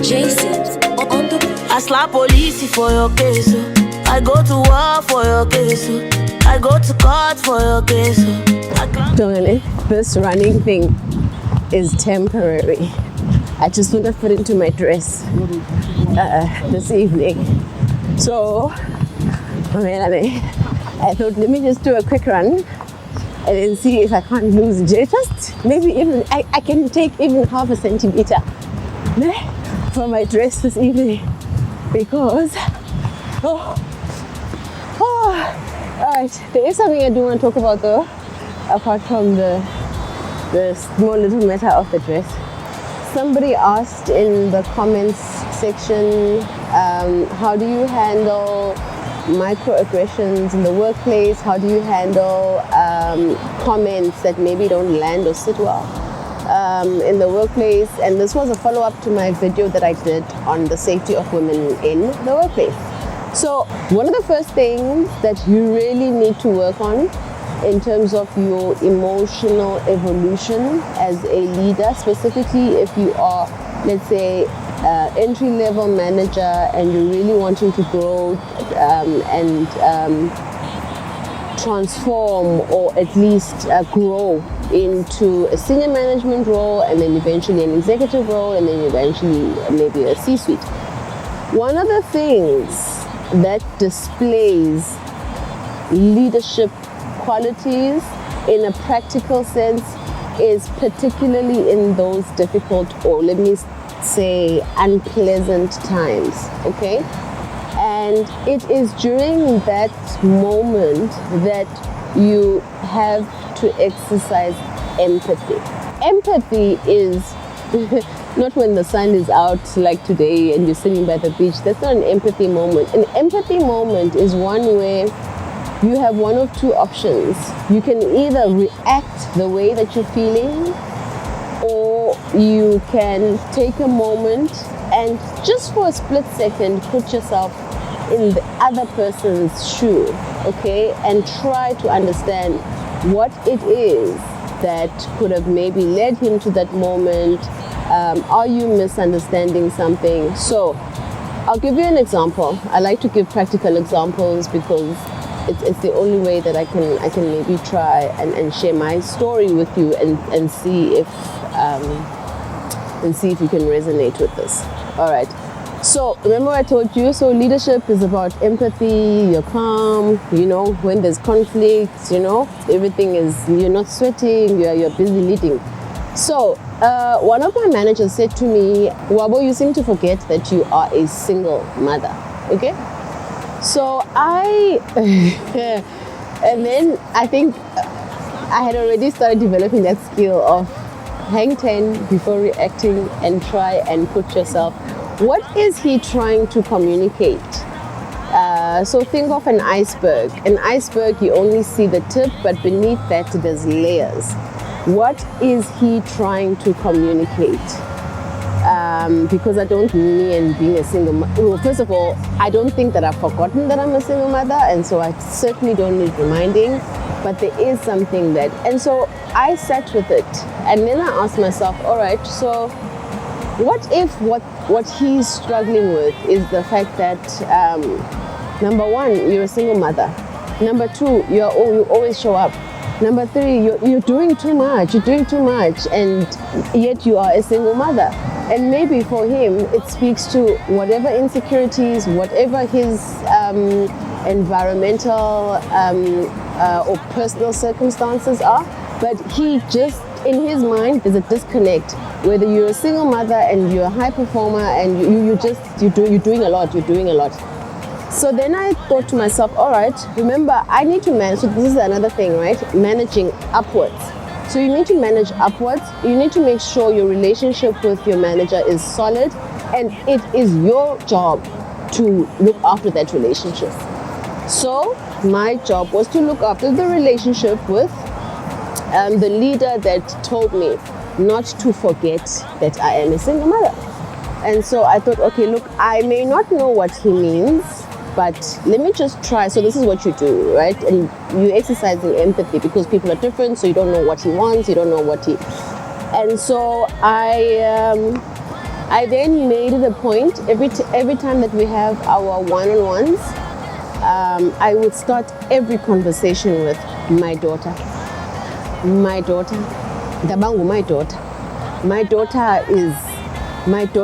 Jason on the. I slap police for your case. I go to war for your case. I go to court for your case. Darling, this running thing is temporary. I just want to fit into my dress this evening. So, I thought, let me just do a quick run and then see if I can't lose it. Just maybe even, I can take even half a centimeter from my dress this evening because, all right, there is something I do want to talk about though, apart from the small little matter of the dress. Somebody asked in the comments section, how do you handle microaggressions in the workplace? How do you handle comments that maybe don't land or sit well in the workplace? And this was a follow-up to my video that I did on the safety of women in the workplace. So one of the first things that you really need to work on in terms of your emotional evolution as a leader, specifically if you are, let's say, entry-level manager and you're really wanting to grow and transform or at least grow into a senior management role and then eventually an executive role and then eventually maybe a C-suite. One of the things that displays leadership qualities in a practical sense is particularly in those difficult, or let me say unpleasant times, okay? And it is during that moment that you have to exercise empathy. Empathy is not when the sun is out like today and you're sitting by the beach. That's not an empathy moment. An empathy moment is one where you have one of two options. You can either react the way that you're feeling, or you can take a moment and just for a split second put yourself in the other person's shoe, okay, and try to understand what it is that could have maybe led him to that moment. Are you misunderstanding something? So I'll give you an example. I like to give practical examples because it's the only way that I can maybe try and share my story with you and see if you can resonate with this. All right. So remember I told you, so leadership is about empathy, you're calm, when there's conflict, everything is, you're not sweating, you're busy leading. So one of my managers said to me, Wabo, you seem to forget that you are a single mother, okay? So and then I think I had already started developing that skill of hang 10 before reacting and try and put yourself. What is he trying to communicate? So think of an iceberg. An iceberg, you only see the tip, but beneath that there's layers. What is he trying to communicate? Because I don't mean being a single mother. Well, first of all, I don't think that I've forgotten that I'm a single mother, and so I certainly don't need reminding, but there is something that, and so I sat with it, and then I asked myself, all right, so what if what he's struggling with is the fact that, number one, you're a single mother. Number two, you always show up. Number three, you're doing too much, and yet you are a single mother. And maybe for him, it speaks to whatever insecurities, whatever his environmental or personal circumstances are, but he just, in his mind, there's a disconnect. Whether you're a single mother and you're a high performer and you're doing a lot. So then I thought to myself, all right, remember, I need to manage. So this is another thing, right? Managing upwards. So you need to manage upwards. You need to make sure your relationship with your manager is solid, and it is your job to look after that relationship. So my job was to look after the relationship with the leader that told me not to forget that I am a single mother. And so I thought, okay, look, I may not know what he means, but let me just try. So this is what you do, right? And you exercising empathy because people are different, so you don't know what he wants, you don't know what he... And so I I then made it a point every time that we have our one-on-ones, I would start every conversation with my daughter. My daughter. Dabangu, my daughter. My daughter is. Because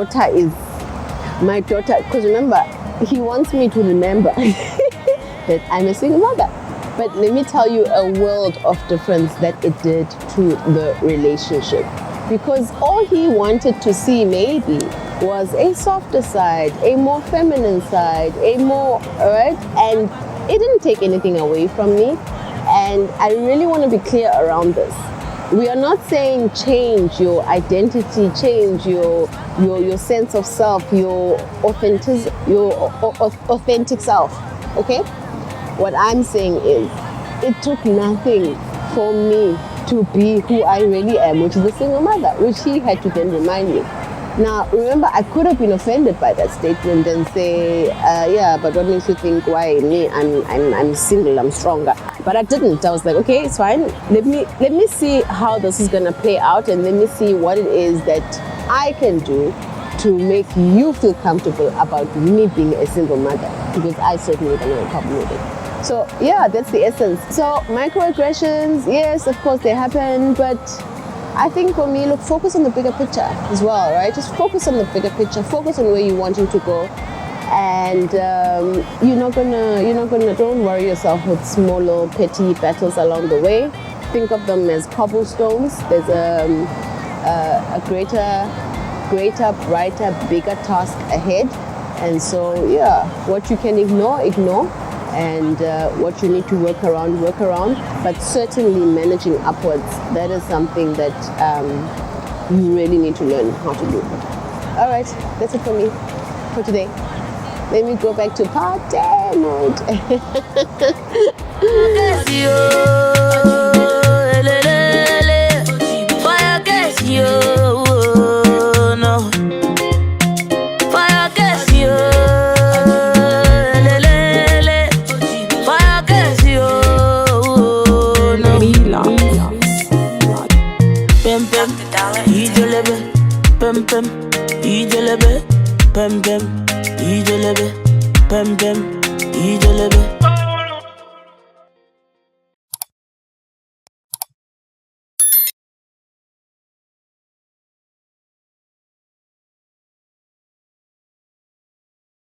remember, he wants me to remember that I'm a single mother. But let me tell you a world of difference that it did to the relationship. Because all he wanted to see maybe was a softer side, a more feminine side, right? And it didn't take anything away from me. And I really want to be clear around this. We are not saying change your identity, change your sense of self, your authentic self, okay? What I'm saying is, it took nothing for me to be who I really am, which is a single mother, which he had to then remind me. Now, remember, I could have been offended by that statement and say, yeah, but what makes you think, why me? I'm single, I'm stronger. But I didn't. I was like, okay, it's fine. Let me see how this is gonna play out, and let me see what it is that I can do to make you feel comfortable about me being a single mother, because I certainly don't have a problem with it. So yeah, that's the essence. So microaggressions, yes, of course they happen, but I think for me, look, focus on the bigger picture as well, right? Just focus on the bigger picture, focus on where you're wanting to go. And you're not gonna, don't worry yourself with small little petty battles along the way. Think of them as cobblestones. There's a greater, brighter, bigger task ahead. And so, yeah, what you can ignore. And what you need to work around. But certainly managing upwards, that is something that you really need to learn how to do. All right, that's it for me for today. Let me go back to party mode.